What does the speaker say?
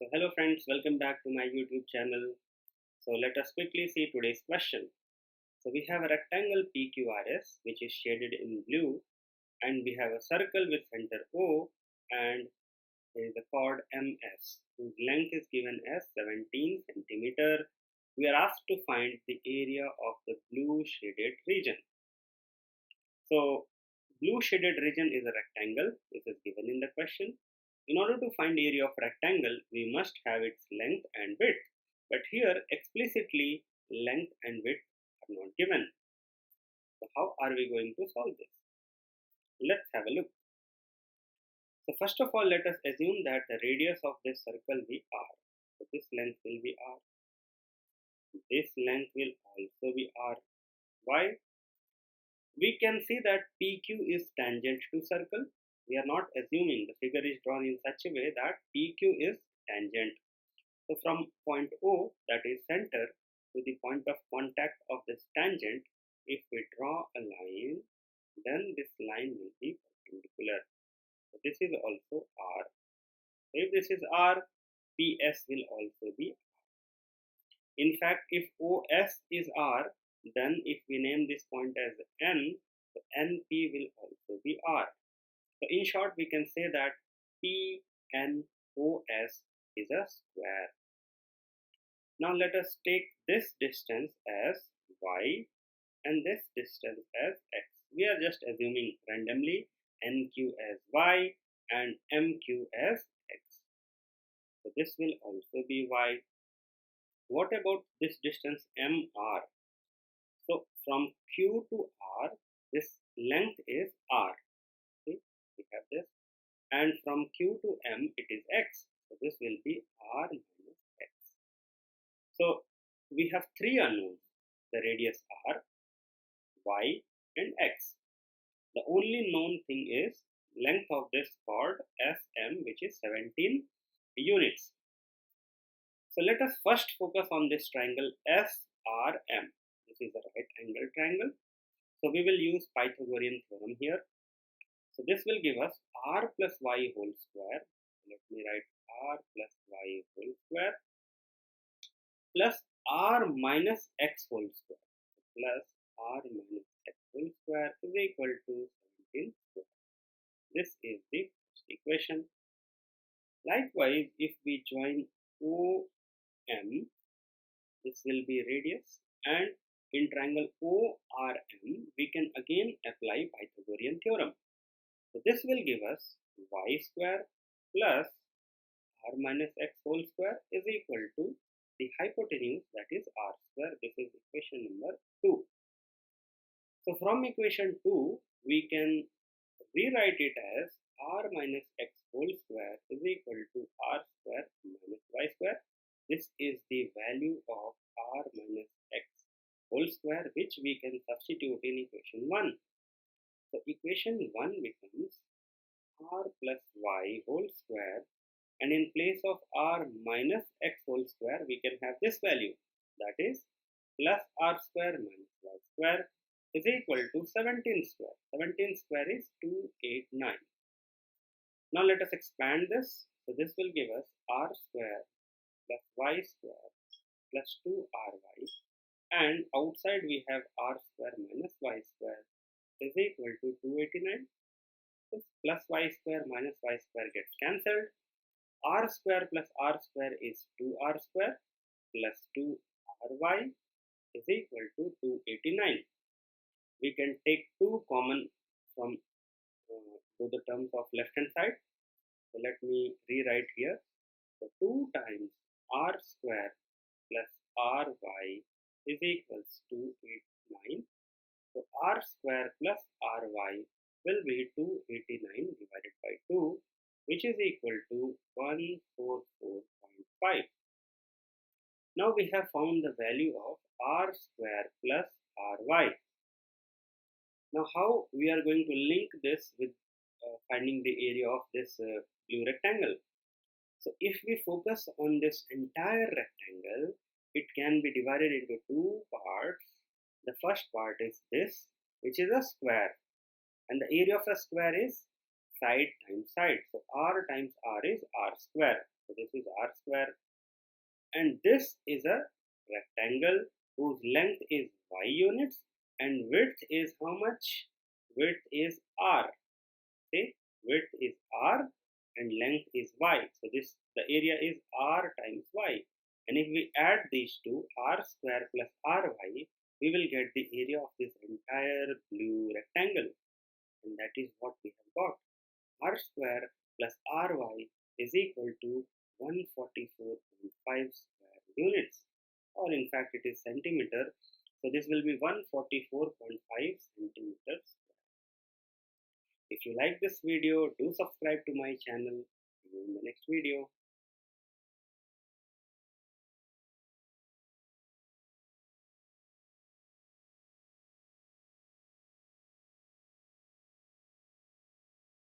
So hello friends, welcome back to my YouTube channel. So let us quickly see today's question. So we have a rectangle PQRS which is shaded in blue, and we have a circle with center O, and there is a chord MS whose length is given as 17 centimeter. We are asked to find the area of the blue shaded region. So blue shaded region is a rectangle. This is given in the question. In order to find area of rectangle, we must have its length and width. But here explicitly length and width are not given. So how are we going to solve this? Let's have a look. So first of all, let us assume that the radius of this circle be r. So this length will be r. This length will also be r. Why? We can see that PQ is tangent to circle. We are not assuming, the figure is drawn in such a way that PQ is tangent. So from point O, that is center, to the point of contact of this tangent, if we draw a line, then this line will be perpendicular. So this is also R. So if this is R, PS will also be R. In fact, if OS is R, then if we name this point as N, so NP will also be R. So in short, we can say that PNOS is a square. Now let us take this distance as y and this distance as x. We are just assuming randomly NQ as y and MQ as x. So this will also be y. What about this distance MR? So from Q to R, this length is R. See, we have this. And from Q to M, it is x. So this will be R minus x. So we have three unknowns, the radius r, y and x. The only known thing is length of this chord SM, which is 17 units. So let us first focus on this triangle SRM. This is a right angle triangle. So we will use Pythagorean theorem here. So this will give us r plus y whole square. Let me write r plus y whole square plus r minus x whole square. Plus r minus x whole square is equal to 17 square. This is the first equation. Likewise, if we join OM, this will be radius, and in triangle ORM, we can again apply Pythagorean theorem. So this will give us y square plus r minus x whole square is equal to the hypotenuse, that is r square. This is equation number 2. So from equation 2, we can rewrite it as r minus x whole square is equal to r square minus y square. This is the value of r minus x whole square, which we can substitute in equation 1. So equation 1 becomes r plus y whole square, and in place of r minus x whole square, we can have this value, that is plus r square minus y square is equal to 17 square. 17 square is 289. Now let us expand this. So this will give us r square plus y square plus 2ry, and outside we have r square minus y square is equal to 289. This plus y square minus y square gets cancelled. R square plus r square is 2r square plus 2ry is equal to 289. We can take 2 common from to the terms of left hand side. So let me rewrite here. So 2 times r square plus ry is equals to 289. So r square plus ry will be 289 divided by 2, which is equal to 144.5. Now we have found the value of r square plus ry. Now how we are going to link this with finding the area of this blue rectangle? So if we focus on this entire rectangle, it can be divided into 2 parts. The first part is this, which is a square, and the area of a square is side times side. So r times r is r square. So this is r square, and this is a rectangle whose length is y units and width is how much? Width is r. See, width is r and length is y. So this, the area is r times y. And if we add these two, r square plus ry, we will get the area of this entire blue rectangle. And that is what we have got. R square plus ry is equal to 144.5 square units. Or in fact it is centimeter. So this will be 144.5 centimeters. If you like this video, do subscribe to my channel. See you in the next video.